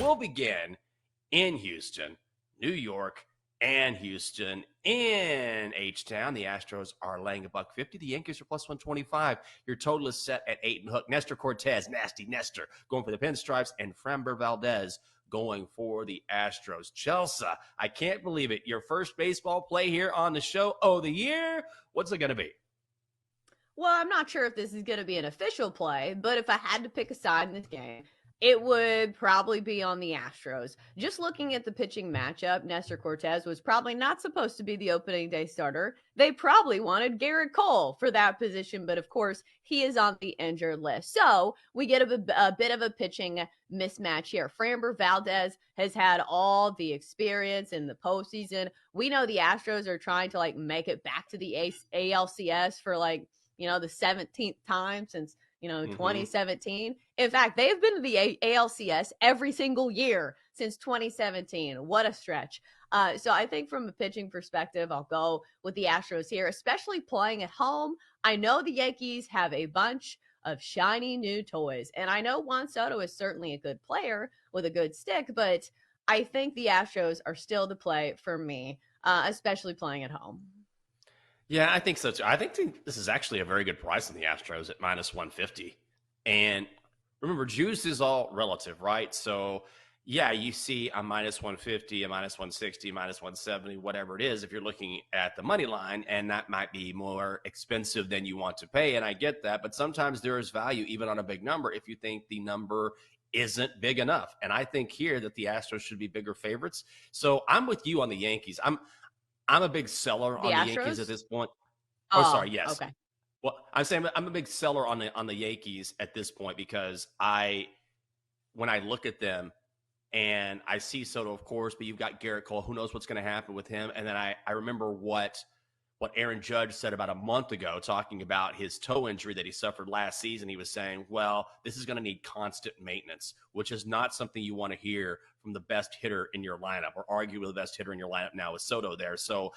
will begin in Houston, New York, and Houston. In H-Town, the Astros are laying $1.50. The Yankees are plus 125. Your total is set at 8 and hook. Nestor Cortez, nasty Nestor, going for the Pinstripes, and Framber Valdez going for the Astros. Chelsea, I can't believe it. Your first baseball play here on the show of the year. What's it going to be? Well, I'm not sure if this is going to be an official play, but if I had to pick a side in this game, it would probably be on the Astros. Just looking at the pitching matchup, Nestor Cortez was probably not supposed to be the opening day starter. They probably wanted Garrett Cole for that position, but of course, he is on the injured list. So we get a bit of a pitching mismatch here. Framber Valdez has had all the experience in the postseason. We know the Astros are trying to make it back to the ALCS for the 17th time since 2017. In fact, they've been to the ALCS every single year since 2017. What a stretch. So I think from a pitching perspective, I'll go with the Astros here, especially playing at home. I know the Yankees have a bunch of shiny new toys, and I know Juan Soto is certainly a good player with a good stick, but I think the Astros are still the play for me, especially playing at home. Yeah, I think so too. I think this is actually a very good price on the Astros at minus 150. And remember, juice is all relative, right? So, yeah, you see a minus 150, a minus 160, minus 170, whatever it is, if you're looking at the money line, and that might be more expensive than you want to pay. And I get that, but sometimes there is value even on a big number if you think the number isn't big enough. And I think here that the Astros should be bigger favorites. So I'm with you on the Yankees. I'm a big seller on the Yankees at this point. Oh, sorry. Yes. Okay. Well, I'm saying I'm a big seller on the Yankees at this point because when I look at them and I see Soto, of course, but you've got Garrett Cole. Who knows what's going to happen with him? And then I remember what Aaron Judge said about a month ago, talking about his toe injury that he suffered last season. He was saying, well, this is going to need constant maintenance, which is not something you want to hear from the best hitter in your lineup, or arguably the best hitter in your lineup now with Soto there. So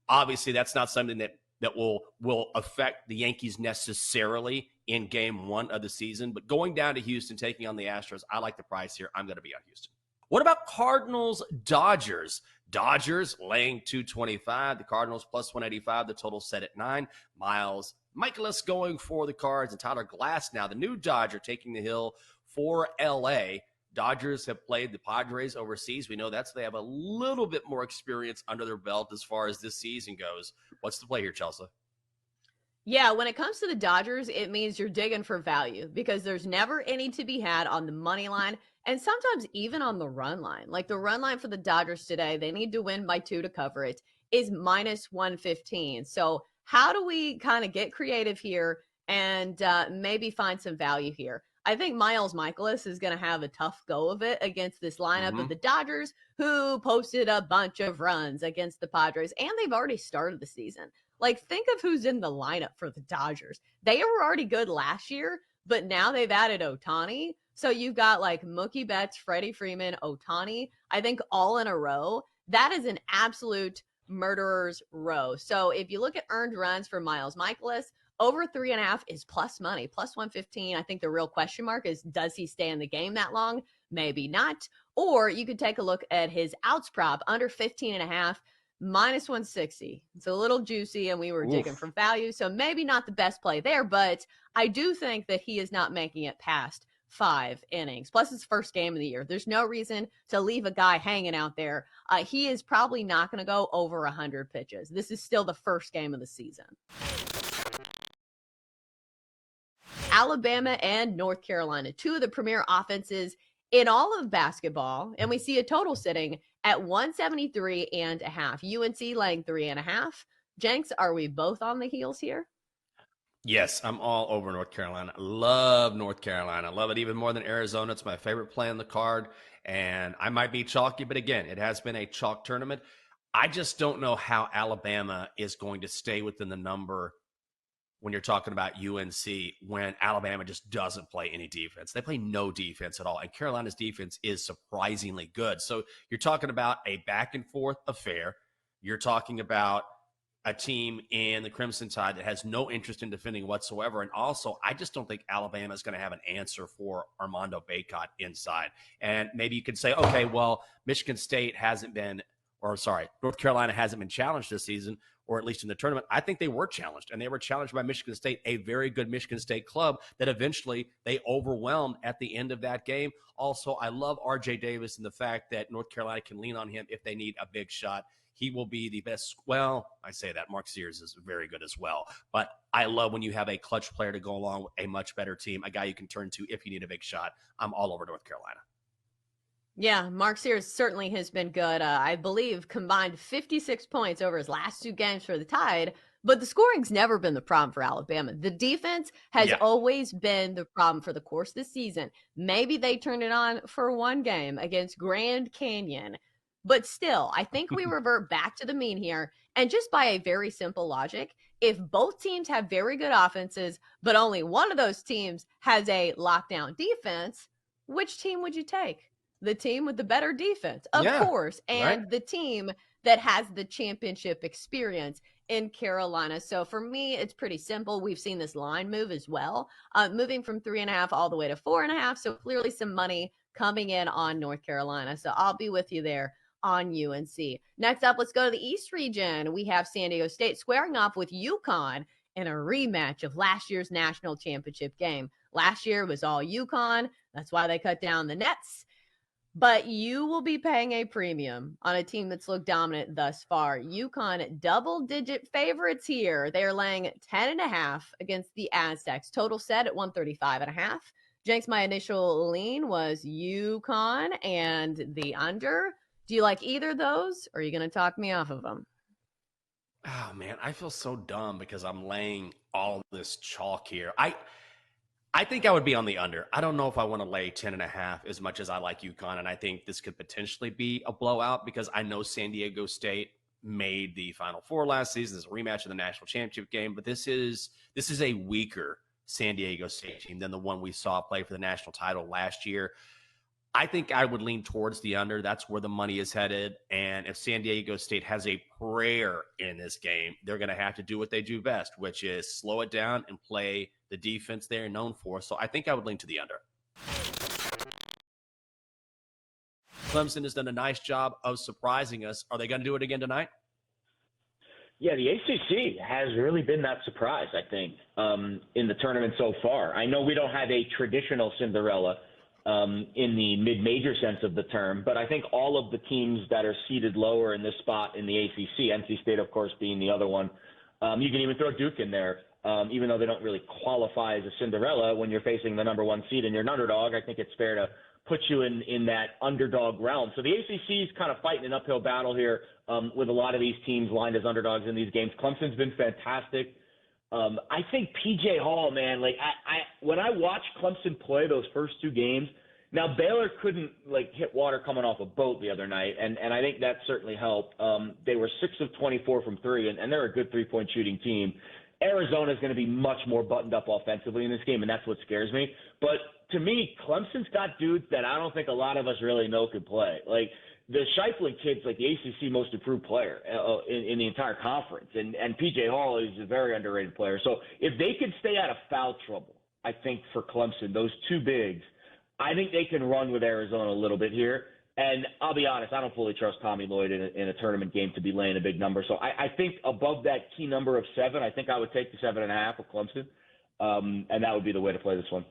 obviously that's not something that will affect the Yankees necessarily in game one of the season. But going down to Houston, taking on the Astros, I like the price here. I'm going to be on Houston. What about Cardinals Dodgers? Dodgers laying 225. The Cardinals plus 185. The total set at 9. Miles Mikolas going for the Cards, and Tyler Glasnow, the new Dodger, taking the hill for LA. Dodgers have played the Padres overseas. We know that's they have a little bit more experience under their belt as far as this season goes. What's the play here, Chelsea? Yeah, when it comes to the Dodgers, it means you're digging for value because there's never any to be had on the money line and sometimes even on the run line. Like the run line for the Dodgers today, they need to win by 2 to cover it, is minus 115. So how do we kind of get creative here and maybe find some value here? I think Miles Mikolas is going to have a tough go of it against this lineup of the Dodgers, who posted a bunch of runs against the Padres, and they've already started the season. Think of who's in the lineup for the Dodgers. They were already good last year, but now they've added Ohtani. So you've got Mookie Betts, Freddie Freeman, Ohtani, I think all in a row. That is an absolute murderer's row. So if you look at earned runs for Miles Mikolas, over 3.5 is plus money, plus 115. I think the real question mark is, does he stay in the game that long? Maybe not. Or you could take a look at his outs prop, under 15.5, minus 160. It's a little juicy, and we were digging for value. So maybe not the best play there, but I do think that he is not making it past 5 innings. Plus, it's first game of the year. There's no reason to leave a guy hanging out there. He is probably not going to go over 100 pitches. This is still the first game of the season. Alabama and North Carolina, two of the premier offenses in all of basketball, and we see a total sitting at 173.5. UNC laying 3.5. Jenks, are we both on the heels here? Yes, I'm all over North Carolina. Love North Carolina. Love it even more than Arizona. It's my favorite play on the card, and I might be chalky, but again, it has been a chalk tournament. I just don't know how Alabama is going to stay within the number when you're talking about UNC, when Alabama just doesn't play any defense. They play no defense at all, and Carolina's defense is surprisingly good. So you're talking about a back-and-forth affair. You're talking about a team in the Crimson Tide that has no interest in defending whatsoever. And also, I just don't think Alabama is going to have an answer for Armando Bacot inside. And maybe you could say, okay, well, Michigan State hasn't been, or sorry, North Carolina hasn't been challenged this season, or at least in the tournament. I think they were challenged, and they were challenged by Michigan State, a very good Michigan State club that eventually they overwhelmed at the end of that game. Also, I love RJ Davis and the fact that North Carolina can lean on him if they need a big shot. He will be the best. Well, I say that. Mark Sears is very good as well. But I love when you have a clutch player to go along with a much better team, a guy you can turn to if you need a big shot. I'm all over North Carolina. Yeah, Mark Sears certainly has been good. I believe combined 56 points over his last 2 games for the Tide, but the scoring's never been the problem for Alabama. The defense has always been the problem for the course of the season. Maybe they turned it on for 1 game against Grand Canyon, but still, I think we revert back to the mean here. And just by a very simple logic, if both teams have very good offenses, but only one of those teams has a lockdown defense, which team would you take? The team with the better defense, of course, and the team that has the championship experience in Carolina. So for me, it's pretty simple. We've seen this line move as well, moving from 3.5 all the way to 4.5. So clearly some money coming in on North Carolina. So I'll be with you there on UNC. Next up, let's go to the East region. We have San Diego State squaring off with UConn in a rematch of last year's national championship game. Last year was all UConn. That's why they cut down the nets. But you will be paying a premium on a team that's looked dominant thus far. UConn double-digit favorites here. They are laying 10.5 against the Aztecs. Total set at 135.5. Jenks, my initial lean was UConn and the under. Do you like either of those, or are you going to talk me off of them? Oh, man, I feel so dumb because I'm laying all this chalk here. I think I would be on the under. I don't know if I want to lay 10.5 as much as I like UConn, and I think this could potentially be a blowout because I know San Diego State made the Final Four last season. It's a rematch of the national championship game, but this is a weaker San Diego State team than the one we saw play for the national title last year. I think I would lean towards the under. That's where the money is headed. And if San Diego State has a prayer in this game, they're going to have to do what they do best, which is slow it down and play the defense they're known for. So I think I would lean to the under. Clemson has done a nice job of surprising us. Are they going to do it again tonight? Yeah, the ACC has really been that surprise, I think, in the tournament so far. I know we don't have a traditional Cinderella in the mid-major sense of the term, but I think all of the teams that are seated lower in this spot in the ACC, NC State, of course, being the other one, you can even throw Duke in there, even though they don't really qualify as a Cinderella. When you're facing the number 1 seed and you're an underdog, I think it's fair to put you in that underdog realm. So the ACC is kind of fighting an uphill battle here with a lot of these teams lined as underdogs in these games. Clemson's been fantastic. I think PJ Hall, man, like when I watched Clemson play those first 2 games, now Baylor couldn't hit water coming off a boat the other night, and I think that certainly helped. They were 6 of 24 from 3, and they're a good 3-point shooting team. Arizona is going to be much more buttoned up offensively in this game, and that's what scares me. But to me, Clemson's got dudes that I don't think a lot of us really know could play. Like the Scheifele kid's like the ACC most improved player in the entire conference, and PJ Hall is a very underrated player. So if they can stay out of foul trouble, I think for Clemson, those 2 bigs, I think they can run with Arizona a little bit here. And I'll be honest, I don't fully trust Tommy Lloyd in a tournament game to be laying a big number. So I think above that key number of 7, I think I would take the 7.5 of Clemson, and that would be the way to play this one.